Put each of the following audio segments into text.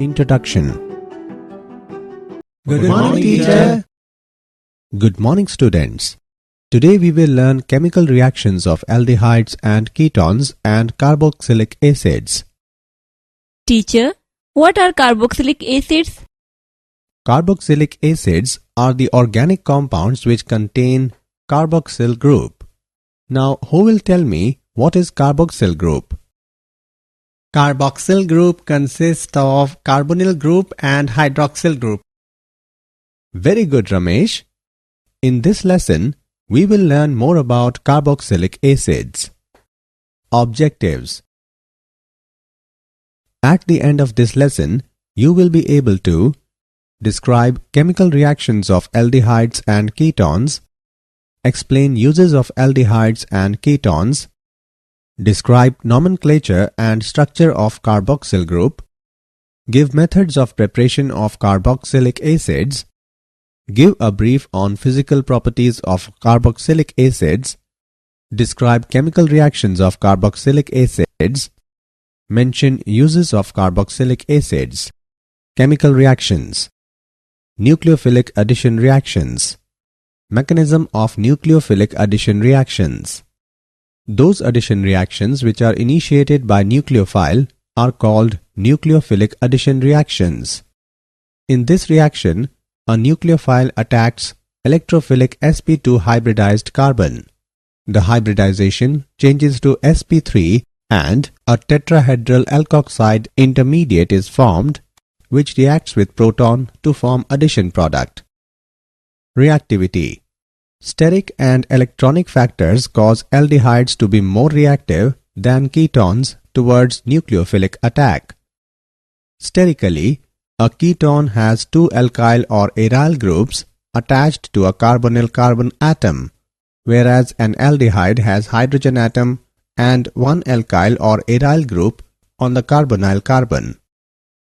Introduction. Good morning, teacher. Good morning, students. Today we will learn chemical reactions of aldehydes and ketones and carboxylic acids. Teacher, what are carboxylic acids? Carboxylic acids are the organic compounds which contain carboxyl group. Now, who will tell me what is carboxyl group? Carboxyl group consists of carbonyl group and hydroxyl group. Very good, Ramesh. In this lesson, we will learn more about carboxylic acids. Objectives. At the end of this lesson, you will be able to describe chemical reactions of aldehydes and ketones, explain uses of aldehydes and ketones, describe nomenclature and structure of carboxyl group, give methods of preparation of carboxylic acids, give a brief on physical properties of carboxylic acids, describe chemical reactions of carboxylic acids, mention uses of carboxylic acids. Chemical reactions. Nucleophilic addition reactions. Mechanism of nucleophilic addition reactions. Those addition reactions which are initiated by nucleophile are called nucleophilic addition reactions. In this reaction, a nucleophile attacks electrophilic sp2 hybridized carbon. The hybridization changes to sp3 and a tetrahedral alkoxide intermediate is formed which reacts with proton to form addition product. Reactivity. Steric and electronic factors cause aldehydes to be more reactive than ketones towards nucleophilic attack. Sterically, a ketone has two alkyl or aryl groups attached to a carbonyl carbon atom, whereas an aldehyde has hydrogen atom and one alkyl or aryl group on the carbonyl carbon.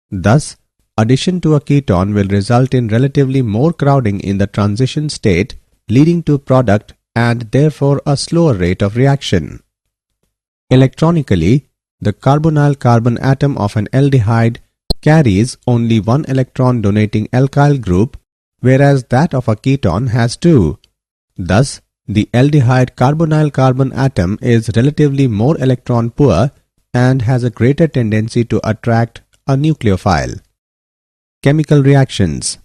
Thus, addition to a ketone will result in relatively more crowding in the transition state, leading to product and therefore a slower rate of reaction. Electronically, the carbonyl carbon atom of an aldehyde carries only one electron donating alkyl group, whereas that of a ketone has two. Thus, the aldehyde carbonyl carbon atom is relatively more electron poor and has a greater tendency to attract a nucleophile. Chemical reactions.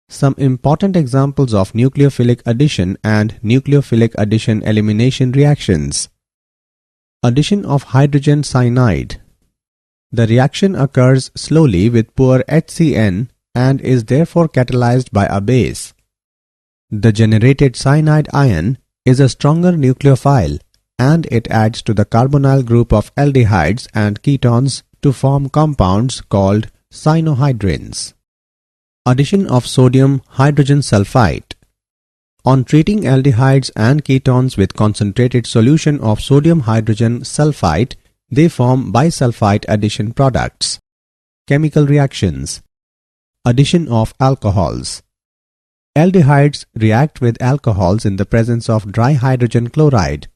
Some important examples of nucleophilic addition and nucleophilic addition elimination reactions. Addition of hydrogen cyanide. The reaction occurs slowly with poor HCN and is therefore catalyzed by a base. The generated cyanide ion is a stronger nucleophile and it adds to the carbonyl group of aldehydes and ketones to form compounds called cyanohydrins. Addition of sodium hydrogen sulfite. On treating aldehydes and ketones with concentrated solution of sodium hydrogen sulfite, they form bisulfite addition products. Chemical reactions. Addition of alcohols. Aldehydes react with alcohols in the presence of dry hydrogen chloride.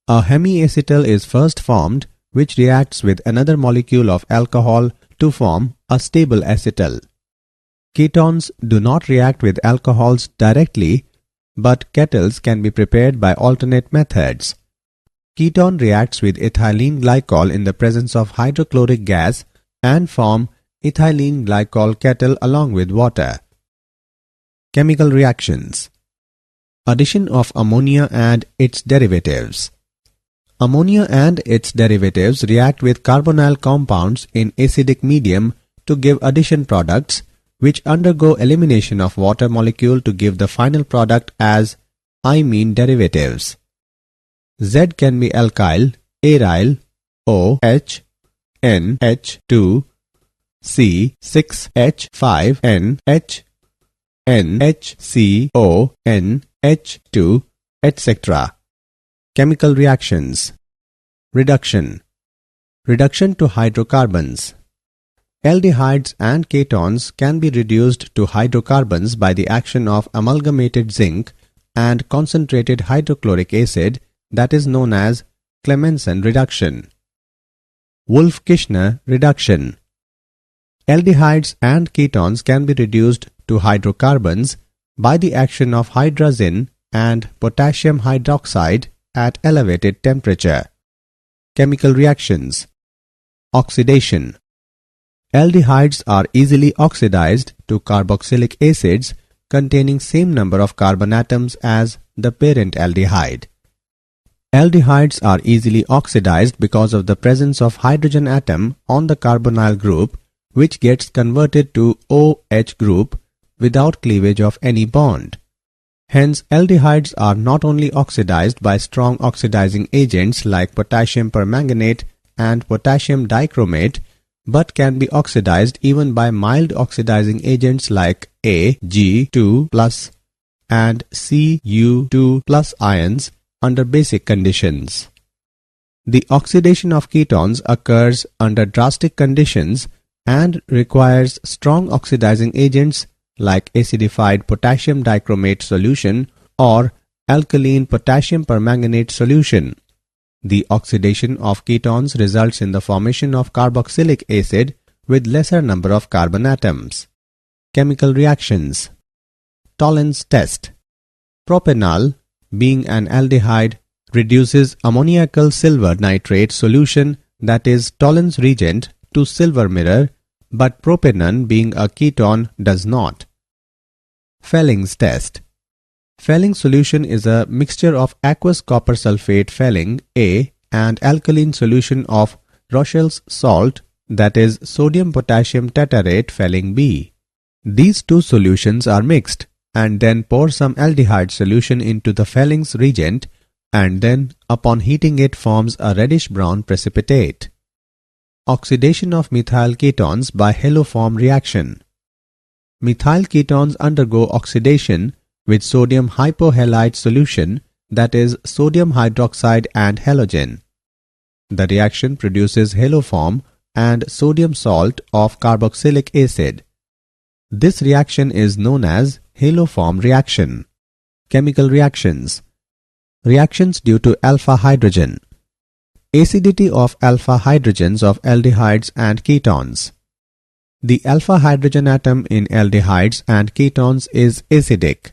A hemiacetal is first formed which reacts with another molecule of alcohol to form a stable acetal. Ketones do not react with alcohols directly, but kettles can be prepared by alternate methods. Ketone reacts with ethylene glycol in the presence of hydrochloric gas and form ethylene glycol kettle along with water. Chemical reactions. Addition of ammonia and its derivatives. Ammonia and its derivatives react with carbonyl compounds in acidic medium to give addition products which undergo elimination of water molecule to give the final product as imine derivatives. Z can be alkyl, aryl, OH, NH2, C6H5NH, NHCO, NH2, etc. Chemical reactions. Reduction. Reduction to hydrocarbons. Aldehydes and ketones can be reduced to hydrocarbons by the action of amalgamated zinc and concentrated hydrochloric acid, that is known as Clemmensen reduction. Wolff-Kishner reduction. Aldehydes and ketones can be reduced to hydrocarbons by the action of hydrazine and potassium hydroxide at elevated temperature. Chemical reactions. Oxidation. Aldehydes are easily oxidized to carboxylic acids containing same number of carbon atoms as the parent aldehyde. Aldehydes are easily oxidized because of the presence of hydrogen atom on the carbonyl group, which gets converted to OH group without cleavage of any bond. Hence, aldehydes are not only oxidized by strong oxidizing agents like potassium permanganate and potassium dichromate, but can be oxidized even by mild oxidizing agents like Ag2+ and Cu2+ ions under basic conditions. The oxidation of ketones occurs under drastic conditions and requires strong oxidizing agents like acidified potassium dichromate solution or alkaline potassium permanganate solution. The oxidation of ketones results in the formation of carboxylic acid with lesser number of carbon atoms. Chemical reactions. Tollens test. Propanol, being an aldehyde, reduces ammoniacal silver nitrate solution, that is Tollens reagent, to silver mirror, but propanone, being a ketone, does not. Felling's test. Felling solution is a mixture of aqueous copper sulfate Felling A and alkaline solution of Rochel's salt, that is sodium potassium tetarate Felling B. These two solutions are mixed and then pour some aldehyde solution into the Felling's reagent, and then upon heating it forms a reddish brown precipitate. Oxidation of methyl ketones by haloform reaction. Methyl ketones undergo oxidation with sodium hypohalide solution, that is sodium hydroxide and halogen. The reaction produces haloform and sodium salt of carboxylic acid. This reaction is known as haloform reaction. Chemical reactions. Reactions due to alpha hydrogen. Acidity of alpha hydrogens of aldehydes and ketones. The alpha hydrogen atom in aldehydes and ketones is acidic.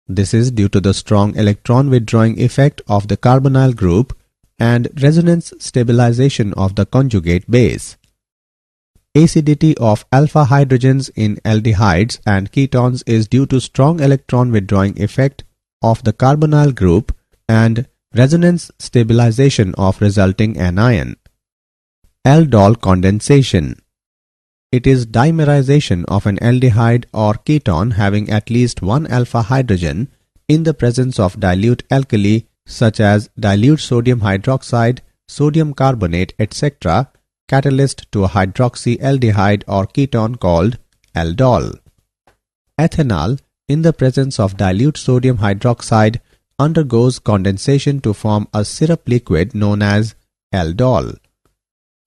This is due to the strong electron withdrawing effect of the carbonyl group and resonance stabilization of the conjugate base. Acidity of alpha hydrogens in aldehydes and ketones is due to strong electron withdrawing effect of the carbonyl group and resonance stabilization of resulting anion. Aldol condensation. It is dimerization of an aldehyde or ketone having at least one alpha hydrogen in the presence of dilute alkali such as dilute sodium hydroxide, sodium carbonate, etc., catalyst to a hydroxyaldehyde or ketone called aldol. Ethanol, in the presence of dilute sodium hydroxide, undergoes condensation to form a syrup liquid known as aldol.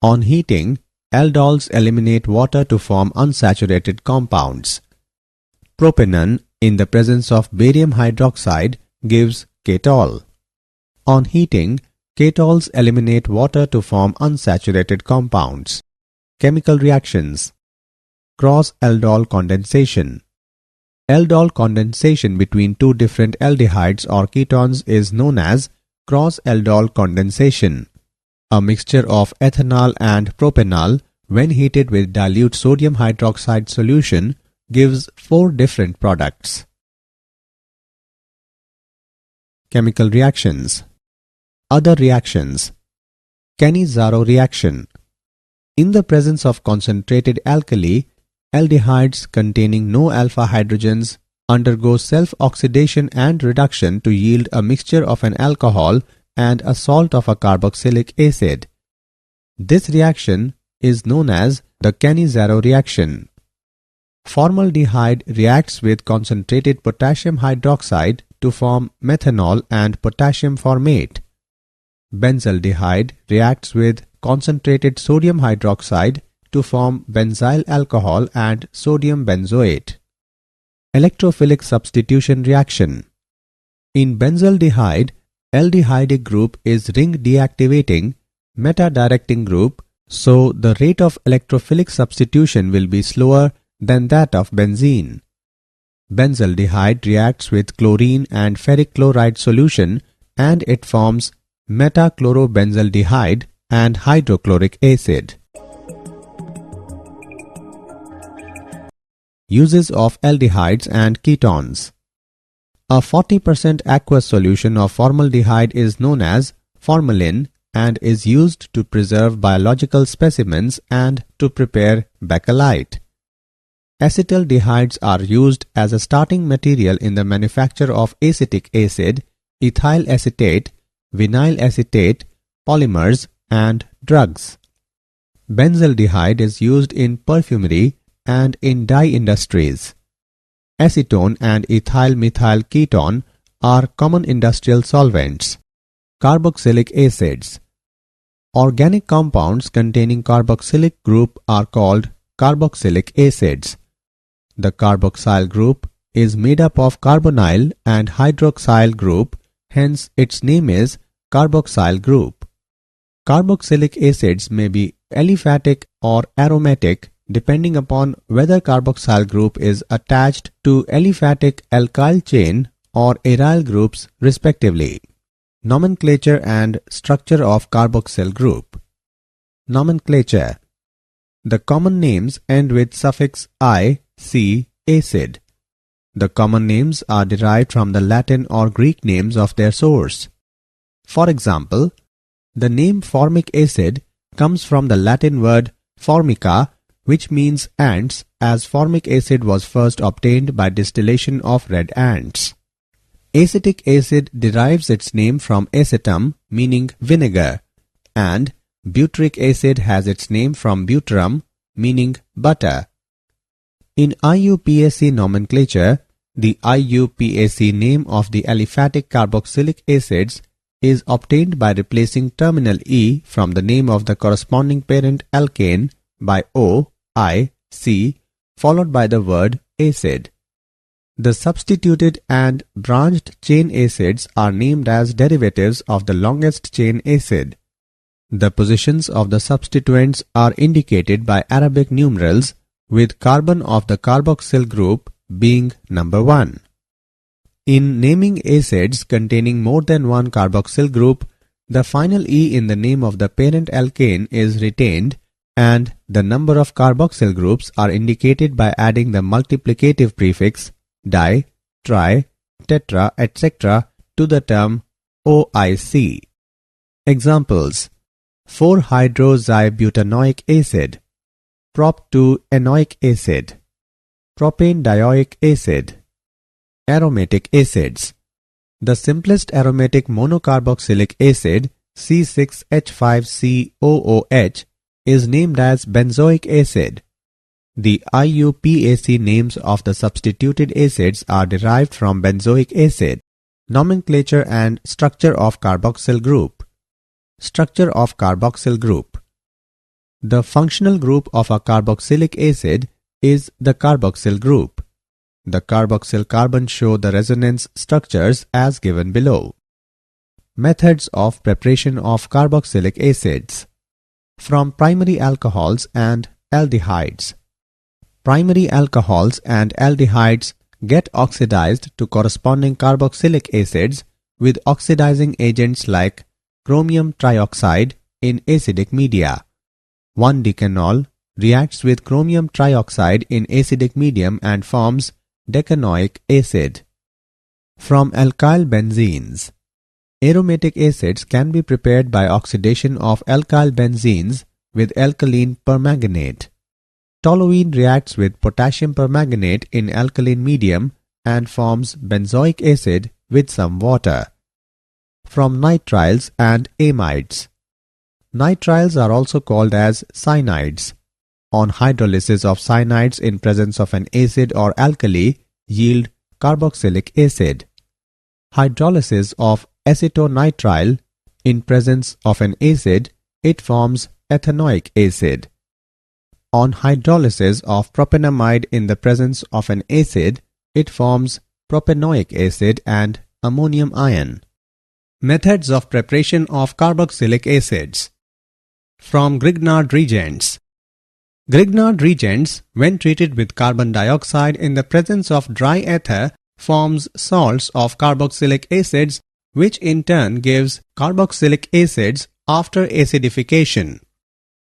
On heating, aldols eliminate water to form unsaturated compounds. Propanone, in the presence of barium hydroxide, gives ketol. On heating, ketols eliminate water to form unsaturated compounds. Chemical reactions. Cross-aldol condensation. Aldol condensation between two different aldehydes or ketones is known as cross-aldol condensation. A mixture of ethanol and propanol when heated with dilute sodium hydroxide solution gives 4 different products. Chemical reactions. Other reactions. Cannizzaro reaction. In the presence of concentrated alkali, aldehydes containing no alpha hydrogens undergo self-oxidation and reduction to yield a mixture of an alcohol and a salt of a carboxylic acid. This reaction is known as the Cannizzaro reaction. Formaldehyde reacts with concentrated potassium hydroxide to form methanol and potassium formate. Benzaldehyde reacts with concentrated sodium hydroxide to form benzyl alcohol and sodium benzoate. Electrophilic substitution reaction. In benzaldehyde, aldehydic group is ring deactivating, meta-directing group, so the rate of electrophilic substitution will be slower than that of benzene. Benzaldehyde reacts with chlorine and ferric chloride solution and it forms metachlorobenzaldehyde and hydrochloric acid. Uses of aldehydes and ketones. A 40% aqueous solution of formaldehyde is known as formalin and is used to preserve biological specimens and to prepare bakelite. Acetaldehydes are used as a starting material in the manufacture of acetic acid, ethyl acetate, vinyl acetate, polymers, and drugs. Benzaldehyde is used in perfumery and in dye industries. Acetone and ethyl methyl ketone are common industrial solvents. Carboxylic acids. Organic compounds containing carboxylic group are called carboxylic acids. The carboxyl group is made up of carbonyl and hydroxyl group, hence its name is carboxyl group. Carboxylic acids may be aliphatic or aromatic depending upon whether carboxyl group is attached to aliphatic alkyl chain or aryl groups respectively. Nomenclature and structure of carboxyl group. Nomenclature. The common names end with suffix I, C, acid. The common names are derived from the Latin or Greek names of their source. For example, the name formic acid comes from the Latin word formica, which means ants, as formic acid was first obtained by distillation of red ants. Acetic acid derives its name from acetum, meaning vinegar, and butyric acid has its name from butyrum, meaning butter. In IUPAC nomenclature, the IUPAC name of the aliphatic carboxylic acids is obtained by replacing terminal E from the name of the corresponding parent alkane by O, I, C, followed by the word acid. The substituted and branched chain acids are named as derivatives of the longest chain acid. The positions of the substituents are indicated by Arabic numerals, with carbon of the carboxyl group being number 1. In naming acids containing more than one carboxyl group, the final E in the name of the parent alkane is retained and the number of carboxyl groups are indicated by adding the multiplicative prefix di, tri, tetra, etc. to the term OIC. Examples: 4-hydroxybutanoic acid, prop2 enoic acid, propane dioic acid. Aromatic acids. The simplest aromatic monocarboxylic acid, C6H5COOH, is named as benzoic acid. The IUPAC names of the substituted acids are derived from benzoic acid. Nomenclature and structure of carboxyl group. Structure of carboxyl group. The functional group of a carboxylic acid is the carboxyl group. The carboxyl carbons show the resonance structures as given below. Methods of preparation of carboxylic acids. From primary alcohols and aldehydes. Primary alcohols and aldehydes get oxidized to corresponding carboxylic acids with oxidizing agents like chromium trioxide in acidic media. 1-decanol reacts with chromium trioxide in acidic medium and forms decanoic acid. From alkyl benzenes. Aromatic acids can be prepared by oxidation of alkyl benzenes with alkaline permanganate. Toluene reacts with potassium permanganate in alkaline medium and forms benzoic acid with some water. From nitriles and amides. Nitriles are also called as cyanides. On hydrolysis of cyanides in presence of an acid or alkali yield carboxylic acid. Hydrolysis of acetonitrile in presence of an acid, it forms ethanoic acid. On hydrolysis of propanamide in the presence of an acid, it forms propanoic acid and ammonium ion. Methods of preparation of carboxylic acids. From Grignard reagents. Grignard reagents, when treated with carbon dioxide in the presence of dry ether, forms salts of carboxylic acids, which in turn gives carboxylic acids after acidification.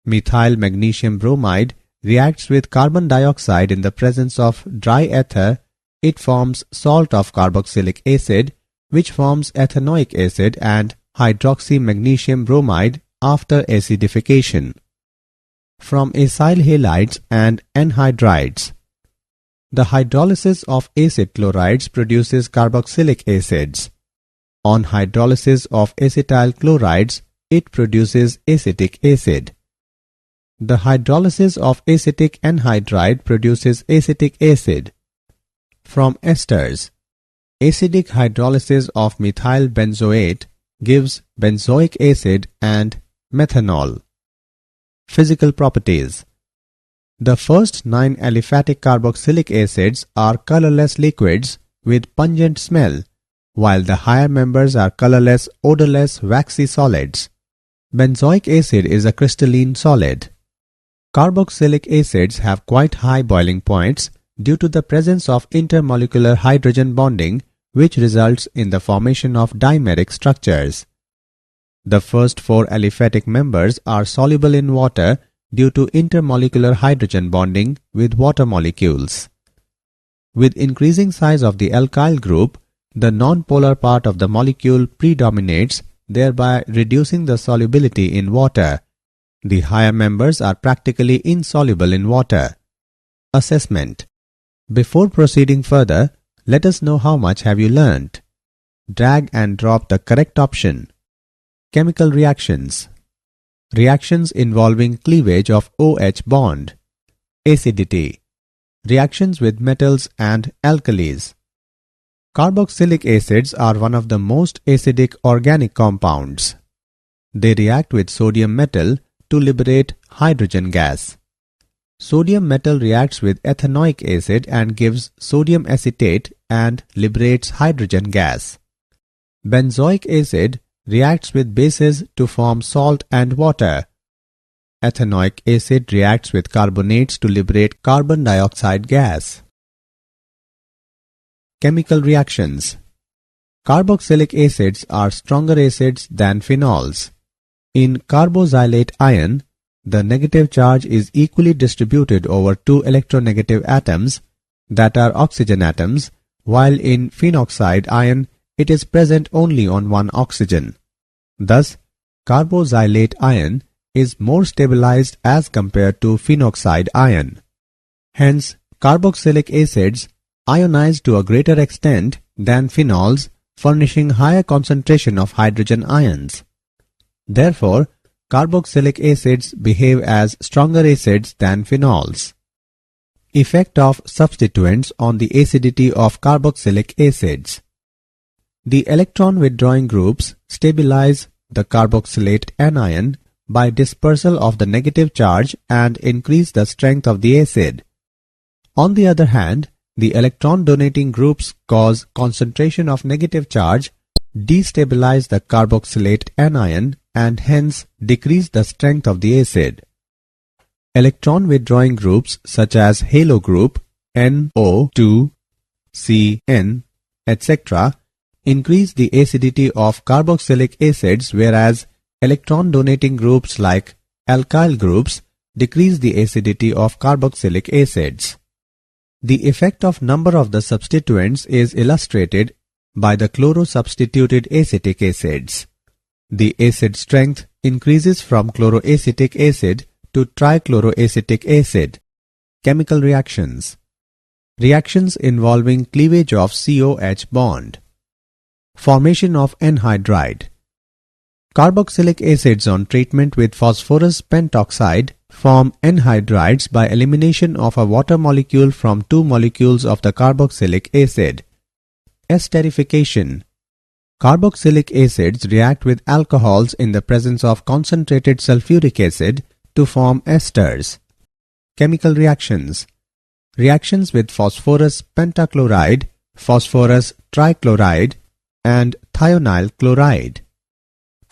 Methyl magnesium bromide reacts with carbon dioxide in the presence of dry ether. It forms salt of carboxylic acid, which forms ethanoic acid and hydroxy magnesium bromide after acidification. From acyl halides and anhydrides. The hydrolysis of acid chlorides produces carboxylic acids. On hydrolysis of acetyl chlorides, it produces acetic acid. The hydrolysis of acetic anhydride produces acetic acid. From esters. Acidic hydrolysis of methyl benzoate gives benzoic acid and methanol. Physical properties. The first 9 aliphatic carboxylic acids are colorless liquids with pungent smell, while the higher members are colorless, odorless, waxy solids. Benzoic acid is a crystalline solid. Carboxylic acids have quite high boiling points due to the presence of intermolecular hydrogen bonding, which results in the formation of dimeric structures. The first 4 aliphatic members are soluble in water due to intermolecular hydrogen bonding with water molecules. With increasing size of the alkyl group, the non-polar part of the molecule predominates, thereby reducing the solubility in water. The higher members are practically insoluble in water. Assessment. Before proceeding further, let us know how much have you learnt. Drag and drop the correct option. Chemical reactions. Reactions involving cleavage of OH bond. Acidity. Reactions with metals and alkalis. Carboxylic acids are one of the most acidic organic compounds. They react with sodium metal to liberate hydrogen gas. Sodium metal reacts with ethanoic acid and gives sodium acetate and liberates hydrogen gas. Benzoic acid reacts with bases to form salt and water. Ethanoic acid reacts with carbonates to liberate carbon dioxide gas. Chemical reactions. Carboxylic acids are stronger acids than phenols. In carboxylate ion, the negative charge is equally distributed over 2 electronegative atoms, that are oxygen atoms, while in phenoxide ion it is present only on 1 oxygen. Thus, carboxylate ion is more stabilized as compared to phenoxide ion. Hence, carboxylic acids ionize to a greater extent than phenols, furnishing higher concentration of hydrogen ions. Therefore, carboxylic acids behave as stronger acids than phenols. Effect of substituents on the acidity of carboxylic acids. The electron withdrawing groups stabilize the carboxylate anion by dispersal of the negative charge and increase the strength of the acid. On the other hand, the electron donating groups cause concentration of negative charge, destabilize the carboxylate anion, and hence decrease the strength of the acid. Electron withdrawing groups such as halo group, NO2, CN, etc. increase the acidity of carboxylic acids, whereas electron donating groups like alkyl groups decrease the acidity of carboxylic acids. The effect of number of the substituents is illustrated by the chloro-substituted acetic acids. The acid strength increases from chloroacetic acid to trichloroacetic acid. Chemical reactions. Reactions involving cleavage of COH bond. Formation of anhydride. Carboxylic acids on treatment with phosphorus pentoxide form anhydrides by elimination of a water molecule from 2 molecules of the carboxylic acid. Esterification. Carboxylic acids react with alcohols in the presence of concentrated sulfuric acid to form esters. Chemical reactions. Reactions with phosphorus pentachloride, phosphorus trichloride, and thionyl chloride.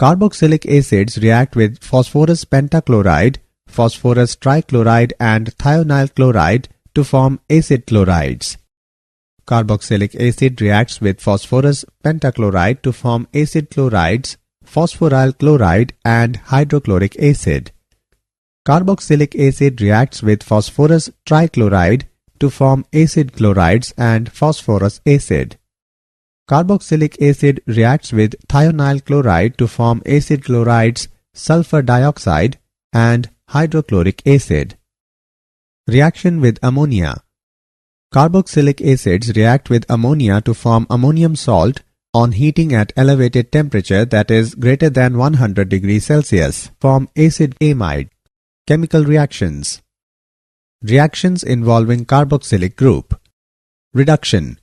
Carboxylic acids react with phosphorus pentachloride, phosphorus trichloride and thionyl chloride to form acid chlorides. Carboxylic acid reacts with phosphorus pentachloride to form acid chlorides, phosphoryl chloride and hydrochloric acid. Carboxylic acid reacts with phosphorus trichloride to form acid chlorides and phosphorus acid. Carboxylic acid reacts with thionyl chloride to form acid chlorides, sulfur dioxide and hydrochloric acid. Reaction with ammonia. Carboxylic acids react with ammonia to form ammonium salt on heating at elevated temperature, that is greater than 100 degrees Celsius, form acid amide. Chemical reactions. Reactions involving carboxylic group. Reduction.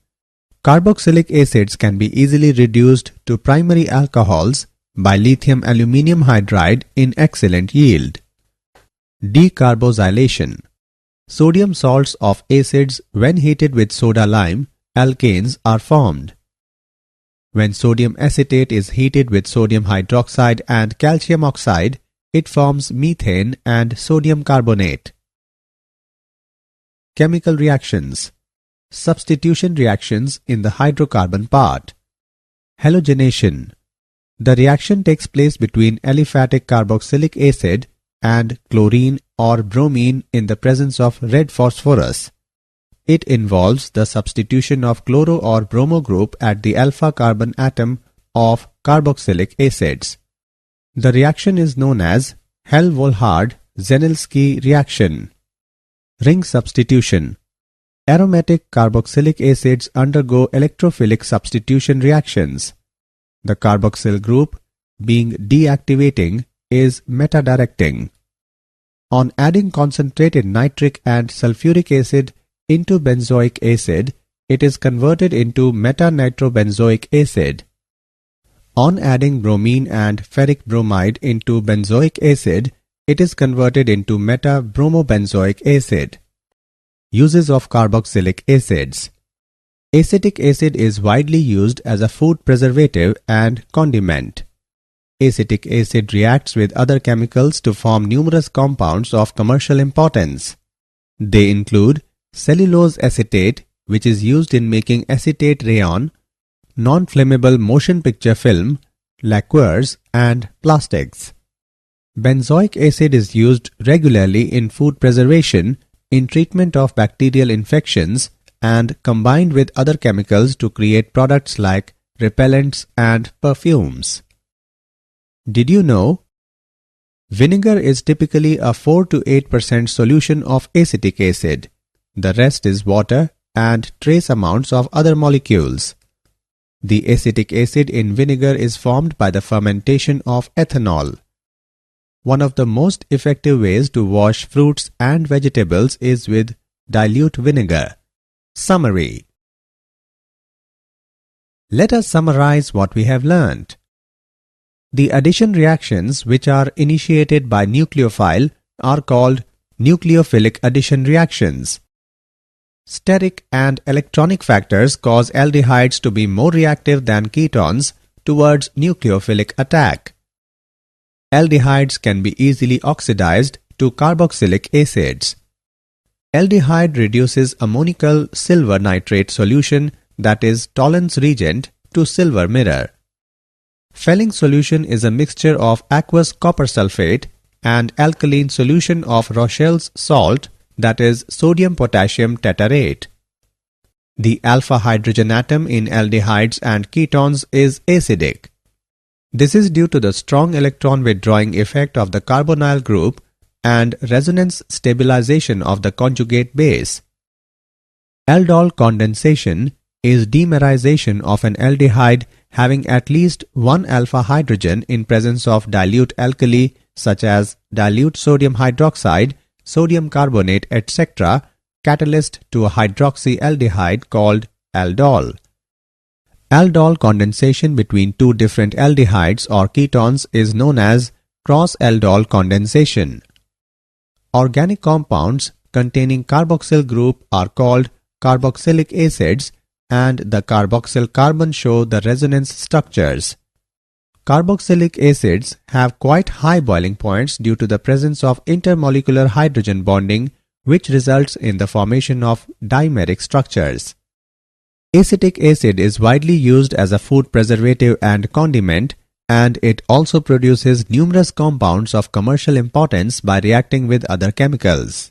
Carboxylic acids can be easily reduced to primary alcohols by lithium aluminium hydride in excellent yield. Decarboxylation. Sodium salts of acids, when heated with soda lime, alkanes are formed. When sodium acetate is heated with sodium hydroxide and calcium oxide, it forms methane and sodium carbonate. Chemical reactions. Substitution reactions in the hydrocarbon part. Halogenation. The reaction takes place between aliphatic carboxylic acid and chlorine or bromine in the presence of red phosphorus. It involves the substitution of chloro or bromo group at the alpha carbon atom of carboxylic acids. The reaction is known as Hell-Volhard-Zennelsky reaction. Ring substitution. Aromatic carboxylic acids undergo electrophilic substitution reactions. The carboxyl group, being deactivating, is meta-directing. On adding concentrated nitric and sulfuric acid into benzoic acid, it is converted into meta-nitrobenzoic acid. On adding bromine and ferric bromide into benzoic acid, it is converted into meta-bromobenzoic acid. Uses of carboxylic acids. Acetic acid is widely used as a food preservative and condiment. Acetic acid reacts with other chemicals to form numerous compounds of commercial importance. They include cellulose acetate, which is used in making acetate rayon, non-flammable motion picture film, lacquers, and plastics. Benzoic acid is used regularly in food preservation, in treatment of bacterial infections, and combined with other chemicals to create products like repellents and perfumes. Did you know? Vinegar is typically a 4 to 8% solution of acetic acid. The rest is water and trace amounts of other molecules. The acetic acid in vinegar is formed by the fermentation of ethanol. One of the most effective ways to wash fruits and vegetables is with dilute vinegar. Summary. Let us summarize what we have learnt. The addition reactions which are initiated by nucleophile are called nucleophilic addition reactions. Steric and electronic factors cause aldehydes to be more reactive than ketones towards nucleophilic attack. Aldehydes can be easily oxidized to carboxylic acids. Aldehyde reduces ammonical silver nitrate solution, that is Tollens reagent, to silver mirror. Felling solution is a mixture of aqueous copper sulfate and alkaline solution of Rochelle's salt, that is sodium potassium tetarate. The alpha hydrogen atom in aldehydes and ketones is acidic. This is due to the strong electron withdrawing effect of the carbonyl group and resonance stabilization of the conjugate base. Aldol condensation is dimerization of an aldehyde having at least one alpha hydrogen in presence of dilute alkali such as dilute sodium hydroxide, sodium carbonate, etc., catalyst to a hydroxyaldehyde called aldol. Aldol condensation between two different aldehydes or ketones is known as cross-aldol condensation. Organic compounds containing carboxyl group are called carboxylic acids, and the carboxyl carbon show the resonance structures. Carboxylic acids have quite high boiling points due to the presence of intermolecular hydrogen bonding, which results in the formation of dimeric structures. Acetic acid is widely used as a food preservative and condiment, and it also produces numerous compounds of commercial importance by reacting with other chemicals.